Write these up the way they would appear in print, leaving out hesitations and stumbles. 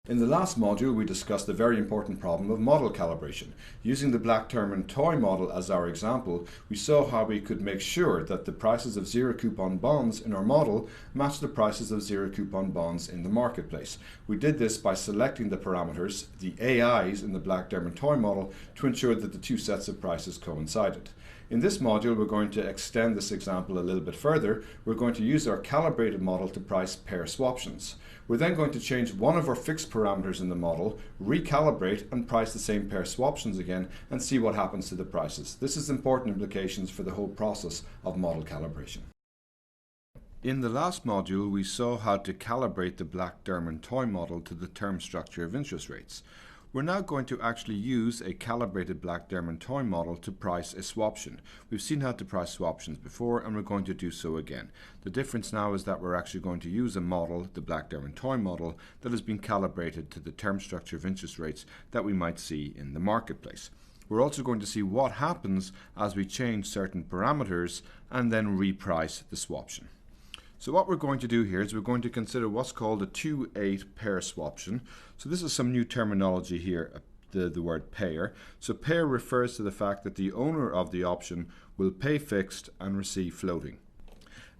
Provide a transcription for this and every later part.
In the last module, we discussed the very important problem of model calibration. Using the Black-Derman toy model as our example, we saw how we could make sure that the prices of zero coupon bonds in our model match the prices of zero coupon bonds in the marketplace. We did this by selecting the parameters, the AIs in the Black-Derman toy model, to ensure that the two sets of prices coincided. In this module, we're going to extend this example a little bit further. We're going to use our calibrated model to price pair swaptions. We're then going to change one of our fixed parameters in the model, recalibrate and price the same pair swaptions again and see what happens to the prices. This has important implications for the whole process of model calibration. In the last module, we saw how to calibrate the Black-Derman toy model to the term structure of interest rates. We're now going to actually use a calibrated Black-Derman toy model to price a swaption. We've seen how to price swaptions before and we're going to do so again. The difference now is that we're actually going to use a model, the Black-Derman toy model, that has been calibrated to the term structure of interest rates that we might see in the marketplace. We're also going to see what happens as we change certain parameters and then reprice the swaption. So what we're going to do here is we're going to consider what's called a 2-8 pair swaption. So this is some new terminology here, the word payer. So payer refers to the fact that the owner of the option will pay fixed and receive floating.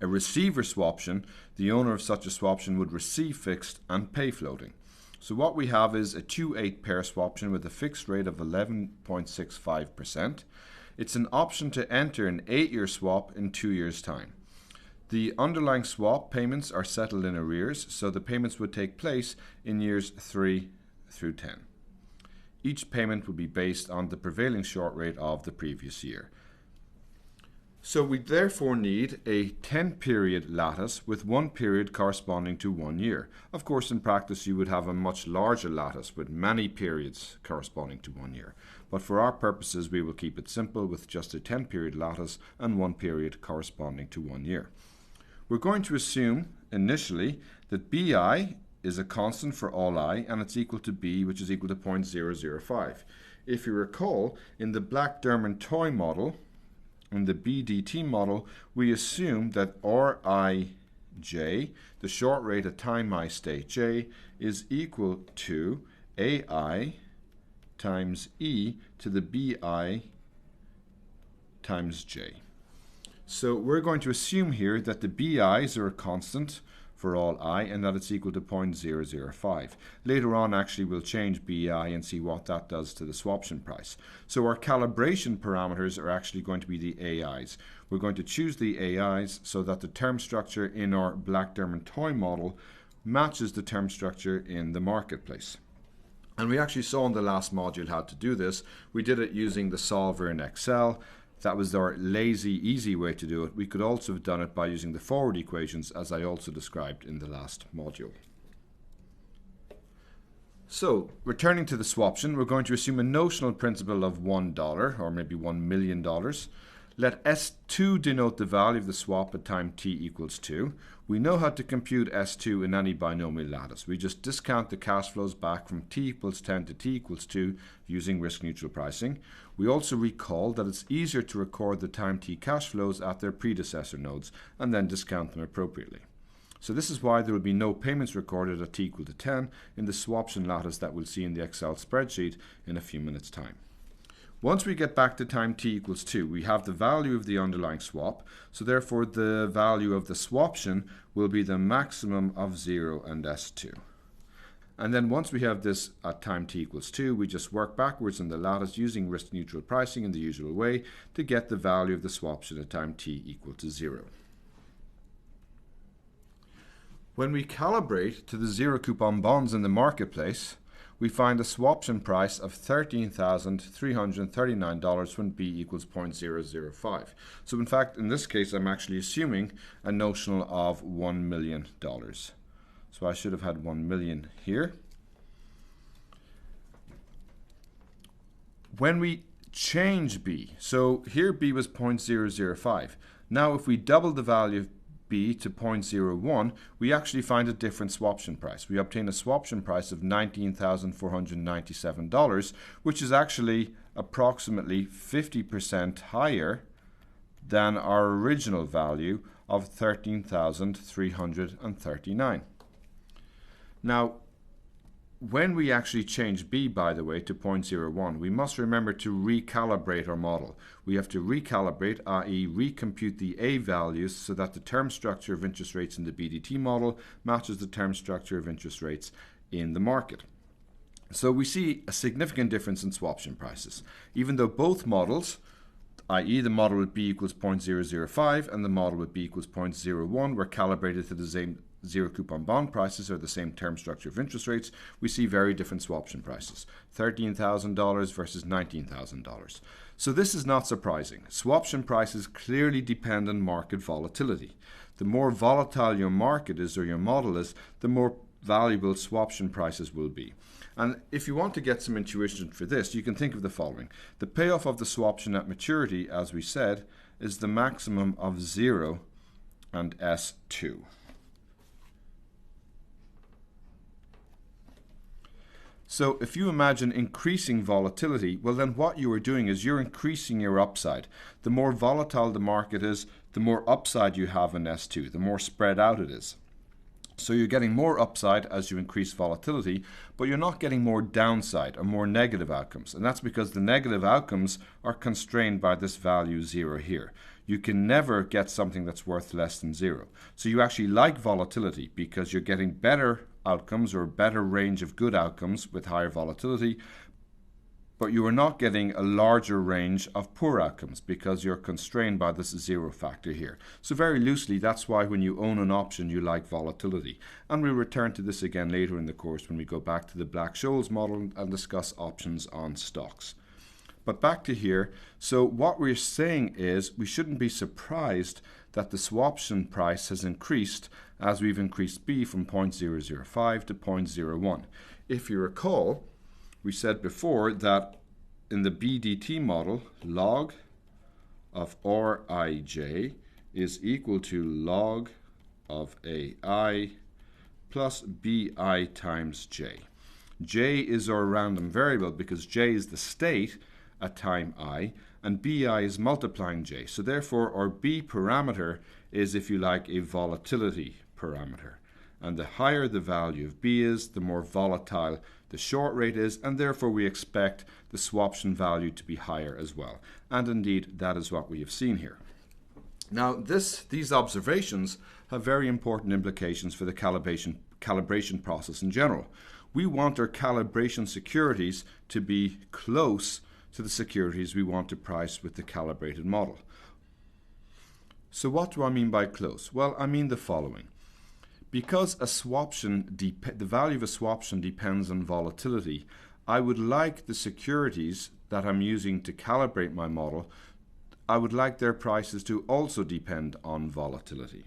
A receiver swaption, the owner of such a swaption would receive fixed and pay floating. So what we have is a 2-8 pair swaption with a fixed rate of 11.65%. It's an option to enter an 8-year swap in 2 years' time. The underlying swap payments are settled in arrears, so the payments would take place in years 3 through 10. Each payment would be based on the prevailing short rate of the previous year. So we therefore need a 10-period lattice with one period corresponding to 1 year. Of course, in practice you would have a much larger lattice with many periods corresponding to 1 year. But for our purposes we will keep it simple with just a 10-period lattice and one period corresponding to 1 year. We're going to assume initially that BI is a constant for all I and it's equal to B, which is equal to 0.005. If you recall, in the Black-Derman toy model, in the BDT model, we assume that Rij, the short rate at time I state j, is equal to AI times E to the BI times j. So we're going to assume here that the BIs are a constant for all I and that it's equal to 0.005. Later on actually we'll change BI and see what that does to the swaption price. So our calibration parameters are actually going to be the AIs. We're going to choose the AIs so that the term structure in our Black-Derman toy model matches the term structure in the marketplace. And we actually saw in the last module how to do this. We did it using the solver in Excel. That was our lazy, easy way to do it. We could also have done it by using the forward equations as I also described in the last module. So, returning to the swaption, we're going to assume a notional principal of $1 or maybe $1 million. Let S2 denote the value of the swap at time t equals 2. We know how to compute S2 in any binomial lattice. We just discount the cash flows back from t equals 10 to t equals 2 using risk-neutral pricing. We also recall that it's easier to record the time t cash flows at their predecessor nodes and then discount them appropriately. So this is why there will be no payments recorded at t equal to 10 in the swaption lattice that we'll see in the Excel spreadsheet in a few minutes' time. Once we get back to time t equals 2, we have the value of the underlying swap, so therefore the value of the swaption will be the maximum of 0 and S2. And then once we have this at time t equals 2, we just work backwards in the lattice using risk-neutral pricing in the usual way to get the value of the swaption at time t equal to 0. When we calibrate to the zero coupon bonds in the marketplace, we find a swaption price of $13,339 when B equals 0.005. So in fact, in this case, I'm actually assuming a notional of $1 million. So I should have had 1 million here. When we change B, so here B was 0.005. Now if we double the value of B to 0.01, we actually find a different swaption price. We obtain a swaption price of $19,497, which is actually approximately 50% higher than our original value of 13,339. Now, when we actually change B, by the way, to 0.01, we must remember to recalibrate our model. We have to recalibrate, i.e. recompute the A values so that the term structure of interest rates in the BDT model matches the term structure of interest rates in the market. So we see a significant difference in swaption prices. Even though both models, i.e. the model with B equals 0.005 and the model with B equals 0.01 were calibrated to the same zero coupon bond prices or the same term structure of interest rates, we see very different swaption prices, $13,000 versus $19,000. So this is not surprising. Swaption prices clearly depend on market volatility. The more volatile your market is or your model is, the more valuable swaption prices will be. And if you want to get some intuition for this, you can think of the following. The payoff of the swaption at maturity, as we said, is the maximum of 0 and S2. So if you imagine increasing volatility, well then what you are doing is you're increasing your upside. The more volatile the market is, the more upside you have in S2, the more spread out it is. So you're getting more upside as you increase volatility, but you're not getting more downside or more negative outcomes. And that's because the negative outcomes are constrained by this value 0 here. You can never get something that's worth less than 0. So you actually like volatility because you're getting better outcomes or a better range of good outcomes with higher volatility, but you are not getting a larger range of poor outcomes because you're constrained by this 0 factor here. So very loosely, that's why when you own an option, you like volatility. And we'll return to this again later in the course when we go back to the Black-Scholes model and discuss options on stocks. But back to here, so what we're saying is we shouldn't be surprised that the swaption price has increased as we've increased B from 0.005 to 0.01. If you recall, we said before that in the BDT model, log of Rij is equal to log of AI plus Bi times J. J is our random variable because J is the state at time I, and Bi is multiplying J. So therefore our B parameter is, if you like, a volatility parameter. And the higher the value of B is, the more volatile the short rate is, and therefore we expect the swaption value to be higher as well. And indeed, that is what we have seen here. Now, these observations have very important implications for the calibration process in general. We want our calibration securities to be close to the securities we want to price with the calibrated model. So what do I mean by close? Well, I mean the following. Because the value of a swaption depends on volatility, I would like the securities that I'm using to calibrate my model, I would like their prices to also depend on volatility.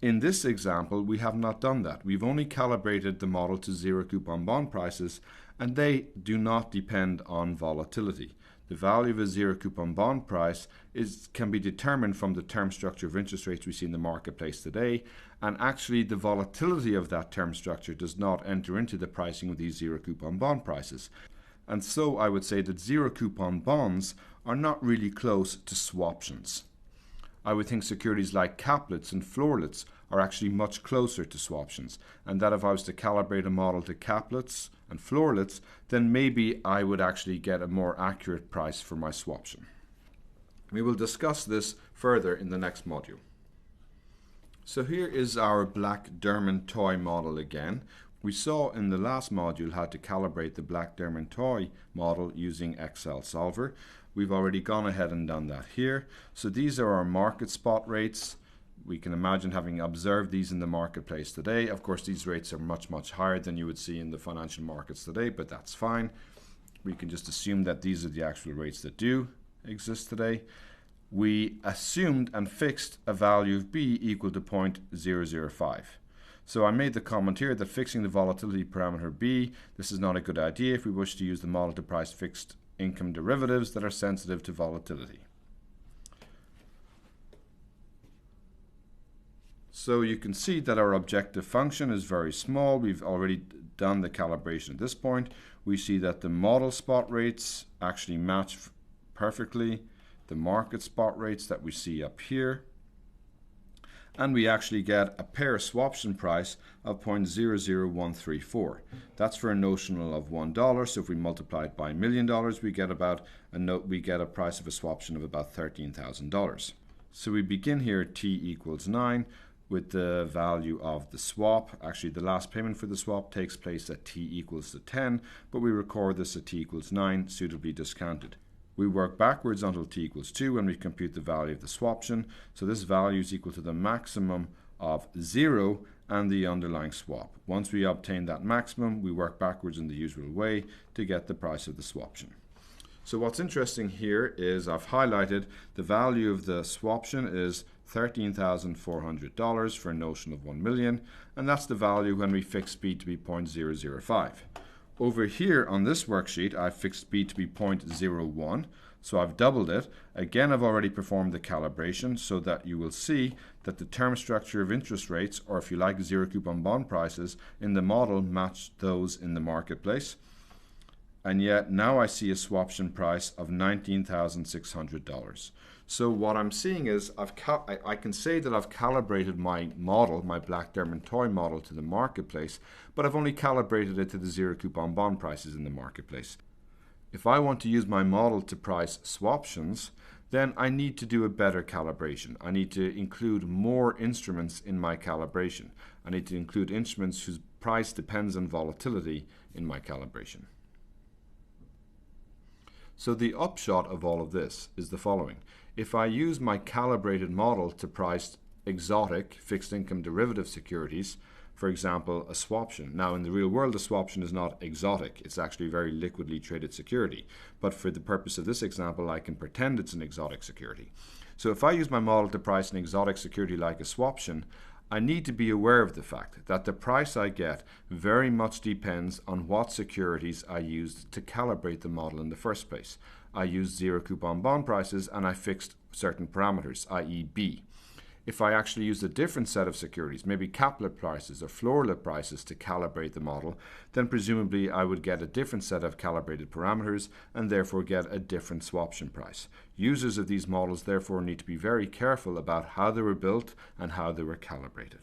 In this example, we have not done that. We've only calibrated the model to zero coupon bond prices, and they do not depend on volatility. The value of a zero coupon bond price can be determined from the term structure of interest rates we see in the marketplace today, and actually the volatility of that term structure does not enter into the pricing of these zero coupon bond prices. And so I would say that zero coupon bonds are not really close to swaptions. I would think securities like caplets and floorlets are actually much closer to swaptions, and that if I was to calibrate a model to caplets and floorlets, then maybe I would actually get a more accurate price for my swaption. We will discuss this further in the next module. So here is our Black-Derman-Toy model again. We saw in the last module how to calibrate the Black-Derman-Toy model using Excel Solver. We've already gone ahead and done that here. So these are our market spot rates. We can imagine having observed these in the marketplace today. Of course, these rates are much, much higher than you would see in the financial markets today, but that's fine. We can just assume that these are the actual rates that do exist today. We assumed and fixed a value of B equal to 0.005. So I made the comment here that fixing the volatility parameter B, this is not a good idea if we wish to use the model to price fixed income derivatives that are sensitive to volatility. So you can see that our objective function is very small. We've already done the calibration at this point. We see that the model spot rates actually match perfectly the market spot rates that we see up here. and we actually get a payer swaption price of 0.00134. That's for a notional of $1. So if we multiply it by $1 million, we get a price of a swaption of about $13,000. So we begin here at t equals 9 with the value of the swap. Actually, the last payment for the swap takes place at t equals to 10, but we record this at t equals 9, suitably discounted. We work backwards until t equals 2 when we compute the value of the swaption. So this value is equal to the maximum of 0 and the underlying swap. Once we obtain that maximum, we work backwards in the usual way to get the price of the swaption. So what's interesting here is I've highlighted the value of the swaption is $13,400 for a notion of 1 million, and that's the value when we fix speed to be 0.005. Over here on this worksheet, I've fixed speed to be 0.01, so I've doubled it. Again, I've already performed the calibration so that you will see that the term structure of interest rates, or if you like, zero coupon bond prices in the model match those in the marketplace. And yet now I see a swaption price of $19,600. So what I'm seeing is I can say that I've calibrated my model, my Black Diamond toy model, to the marketplace, but I've only calibrated it to the zero coupon bond prices in the marketplace. If I want to use my model to price swaptions, then I need to do a better calibration. I need to include more instruments in my calibration. I need to include instruments whose price depends on volatility in my calibration. So the upshot of all of this is the following. If I use my calibrated model to price exotic fixed income derivative securities, for example, a swaption. Now in the real world, a swaption is not exotic. It's actually a very liquidly traded security. But for the purpose of this example, I can pretend it's an exotic security. So if I use my model to price an exotic security like a swaption, I need to be aware of the fact that the price I get very much depends on what securities I used to calibrate the model in the first place. I used zero coupon bond prices and I fixed certain parameters, i.e. B. If I actually used a different set of securities, maybe cap-lit prices or floor-lit prices to calibrate the model, then presumably I would get a different set of calibrated parameters and therefore get a different swaption price. Users of these models therefore need to be very careful about how they were built and how they were calibrated.